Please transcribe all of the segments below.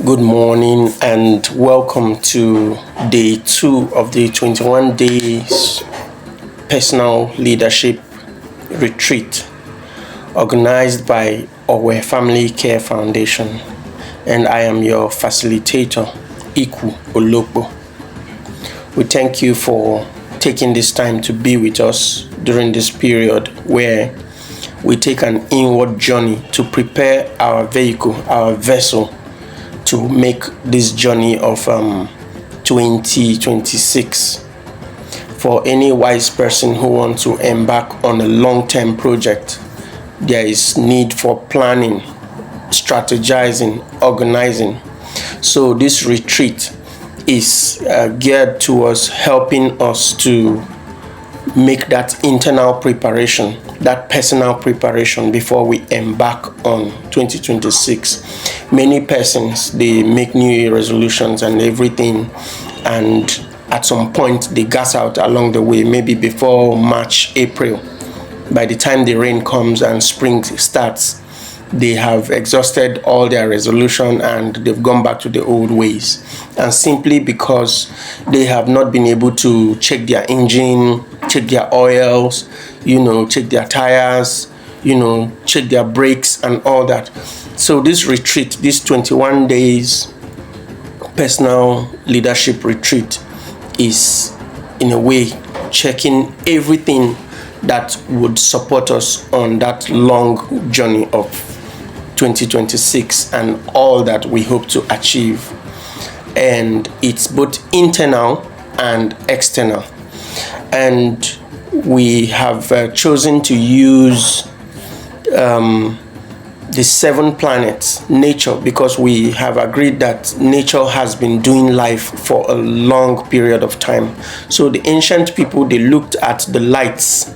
Good morning and welcome to day 2 of the 21 days personal leadership retreat organized by ՕWÈ Family Care Foundation, and I am your facilitator, Iku Olokbo. We thank you for taking this time to be with us during this period where we take an inward journey to prepare our vehicle, our vessel, to make this journey of 2026. For any wise person who wants to embark on a long-term project, there is need for planning, strategizing, organizing. So this retreat is geared towards helping us to make that internal preparation, that personal preparation before we embark on 2026. Many persons, they make New Year resolutions and everything, and at some point they gas out along the way, maybe before March, April. By the time the rain comes and spring starts, they have exhausted all their resolution and they've gone back to the old ways. And simply because they have not been able to check their engine, check their oils, check their tires, check their brakes and all that. So this retreat, this 21 days personal leadership retreat, is in a way checking everything that would support us on that long journey of 2026 and all that we hope to achieve. And it's both internal and external. And we have chosen to use the 7 planets, nature, because we have agreed that nature has been doing life for a long period of time. So the ancient people, they looked at the lights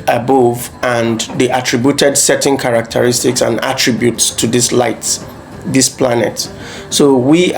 above and they attributed certain characteristics and attributes to these lights, these planets. So we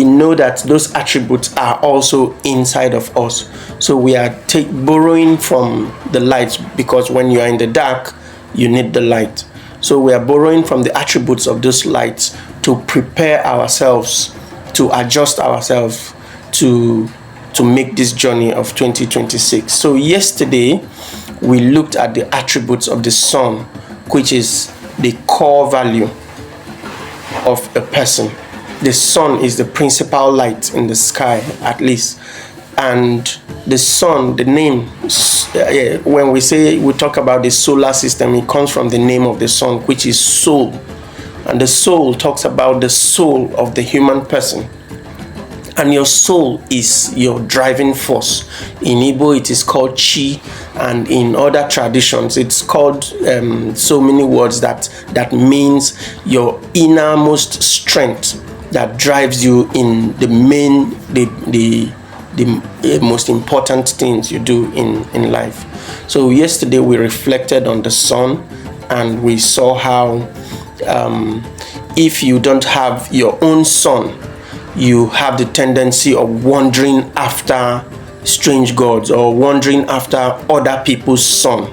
know that those attributes are also inside of us. So we are borrowing from the lights, because when you are in the dark, you need the light. So we are borrowing from the attributes of those lights to prepare ourselves, to adjust ourselves to make this journey of 2026. So yesterday, we looked at the attributes of the sun, which is the core value of a person. The sun is the principal light in the sky, at least. And the sun, the name, when we talk about the solar system, it comes from the name of the sun, which is soul. And the soul talks about the soul of the human person. And your soul is your driving force. In Igbo, it is called chi, and in other traditions, it's called so many words that means your innermost strength that drives you in the most important things you do in life. So yesterday we reflected on the sun, and we saw how if you don't have your own sun, you have the tendency of wandering after strange gods or wandering after other people's sun.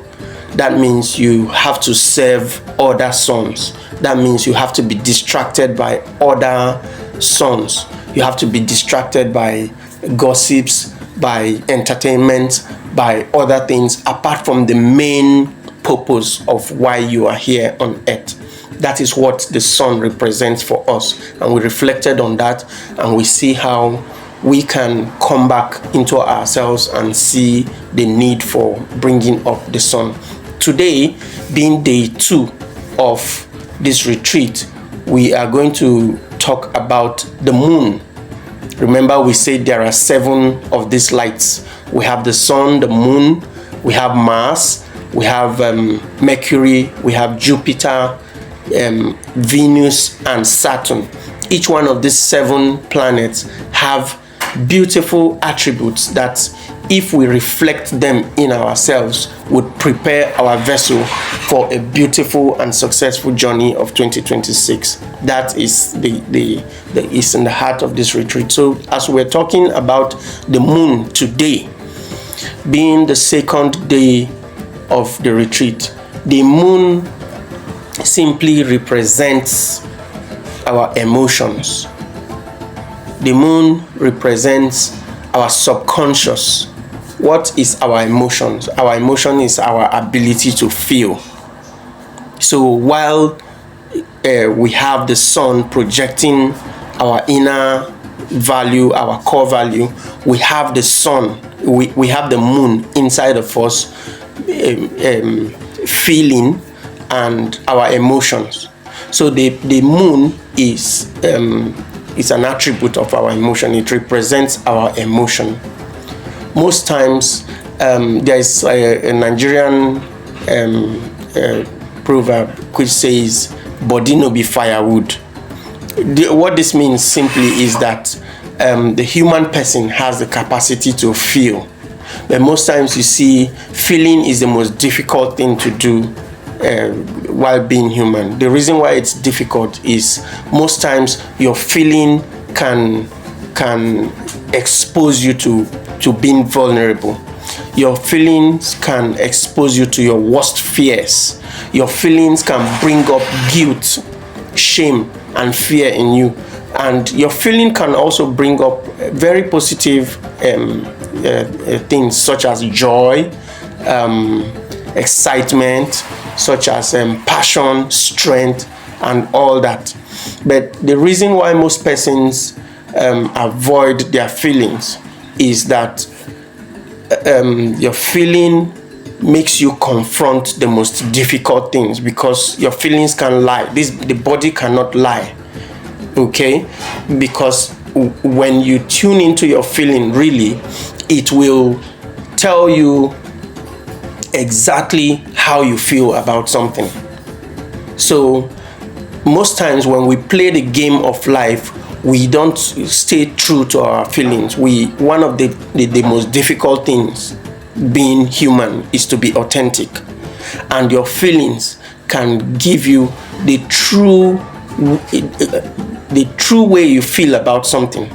That means you have to serve other suns. That means you have to be distracted by other suns. You have to be distracted by gossips, by entertainment, by other things, apart from the main purpose of why you are here on earth. That is what the sun represents for us. And we reflected on that, and we see how we can come back into ourselves and see the need for bringing up the sun. Today, being day 2 of this retreat, we are going to talk about the moon. Remember, we said there are 7 of these lights. We have the sun, the moon, we have Mars, we have Mercury, we have Jupiter, Venus, and Saturn. Each one of these 7 planets have beautiful attributes that, if we reflect them in ourselves, would prepare our vessel for a beautiful and successful journey of 2026. That is is in the heart of this retreat. So as we're talking about the moon today, being the second day of the retreat, the moon simply represents our emotions. The moon represents our subconscious. What is our emotions? Our emotion is our ability to feel. So while we have the sun projecting our inner value, our core value, we have the sun, we have the moon inside of us, feeling and our emotions. So the moon is an attribute of our emotion. It represents our emotion. Most times, there is a Nigerian proverb which says, "Body no be firewood." What this means simply is that the human person has the capacity to feel. But most times you see, feeling is the most difficult thing to do while being human. The reason why it's difficult is most times your feeling can expose you to being vulnerable. Your feelings can expose you to your worst fears. Your feelings can bring up guilt, shame, and fear in you. And your feeling can also bring up very positive things such as joy, excitement, such as passion, strength, and all that. But the reason why most persons avoid their feelings is that your feeling makes you confront the most difficult things, because your feelings can lie. The body cannot lie, okay? Because when you tune into your feeling, really, it will tell you exactly how you feel about something. So most times when we play the game of life, we don't stay true to our feelings. One of the most difficult things being human is to be authentic, and your feelings can give you the true way you feel about something,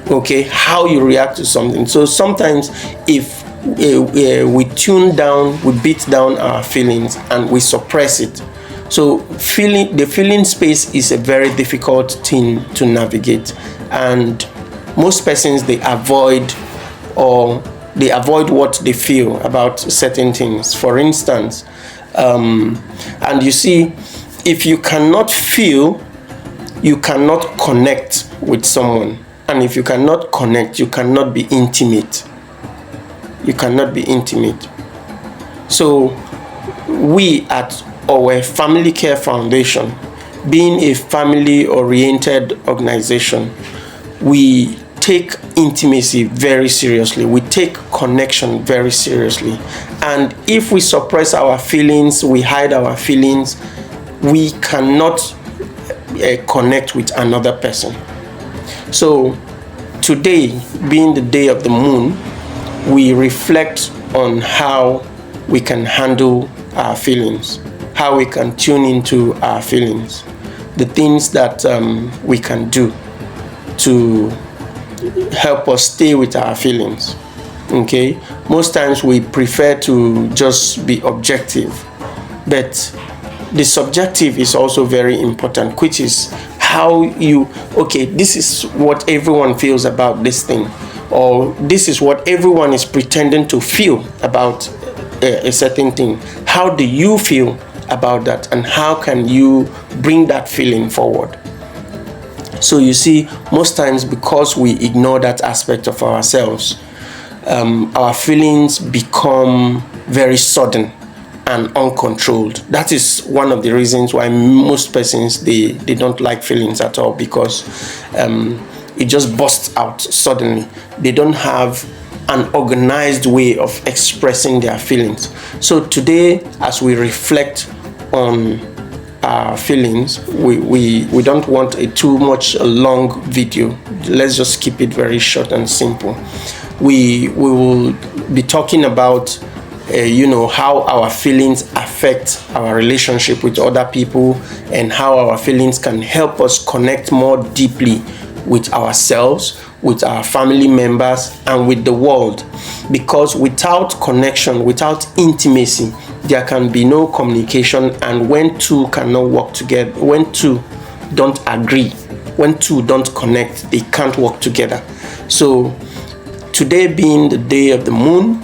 okay, how you react to something. So sometimes if we tune down, we beat down our feelings and we suppress it. So the feeling space is a very difficult thing to navigate, and most persons, they avoid what they feel about certain things. For instance, and you see, if you cannot feel, you cannot connect with someone, and if you cannot connect, you cannot be intimate. You cannot be intimate. So we at ዄWè Family Care Foundation, being a family-oriented organization, we take intimacy very seriously. We take connection very seriously. And if we suppress our feelings, we hide our feelings, we cannot connect with another person. So today, being the day of the moon, we reflect on how we can handle our feelings, how we can tune into our feelings, the things that we can do to help us stay with our feelings. Okay, most times we prefer to just be objective, but the subjective is also very important, which is how this is what everyone feels about this thing, or this is what everyone is pretending to feel about a certain thing. How do you feel about that, and how can you bring that feeling forward? So you see, most times, because we ignore that aspect of ourselves, our feelings become very sudden and uncontrolled. That is one of the reasons why most persons, they don't like feelings at all, because it just bursts out suddenly. They don't have an organized way of expressing their feelings. So today, as we reflect on our feelings, we don't want a long video. Let's just keep it very short and simple. We will be talking about how our feelings affect our relationship with other people, and how our feelings can help us connect more deeply with ourselves, with our family members, and with the world. Because without connection, without intimacy, there can be no communication, and when two cannot work together, when two don't agree, when two don't connect, they can't work together. So today being the day of the moon,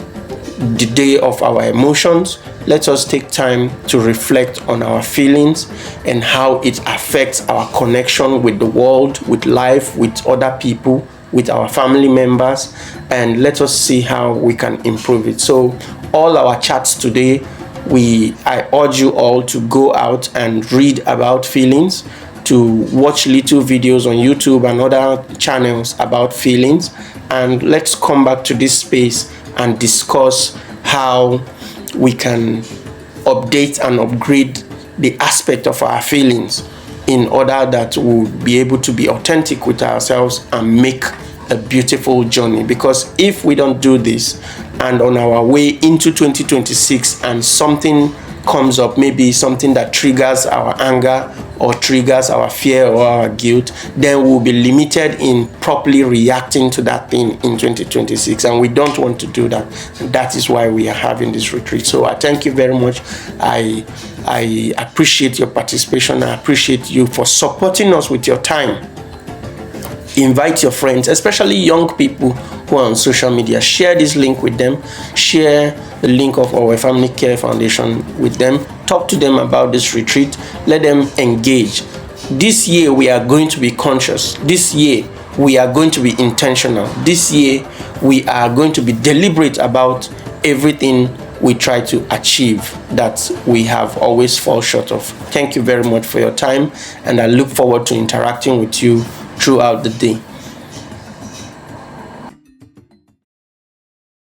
the day of our emotions, let us take time to reflect on our feelings and how it affects our connection with the world, with life, with other people, with our family members, and let us see how we can improve it. So all our chats today, I urge you all to go out and read about feelings, to watch little videos on YouTube and other channels about feelings, and let's come back to this space and discuss how we can update and upgrade the aspect of our feelings in order that we'll be able to be authentic with ourselves and make a beautiful journey. Because if we don't do this, and on our way into 2026 and something comes up, maybe something that triggers our anger or triggers our fear or our guilt, then we'll be limited in properly reacting to that thing in 2026, and we don't want to do that. And that is why we are having this retreat. So I thank you very much. I appreciate your participation. I appreciate you for supporting us with your time. Invite your friends, especially young people who are on social media. Share this link with them. Share the link of ΟWÈ Family Care Foundation with them. Talk to them about this retreat. Let them engage. This year we are going to be conscious. This year we are going to be intentional. This year we are going to be deliberate about everything we try to achieve that we have always fall short of. Thank you very much for your time, and I look forward to interacting with you throughout the day.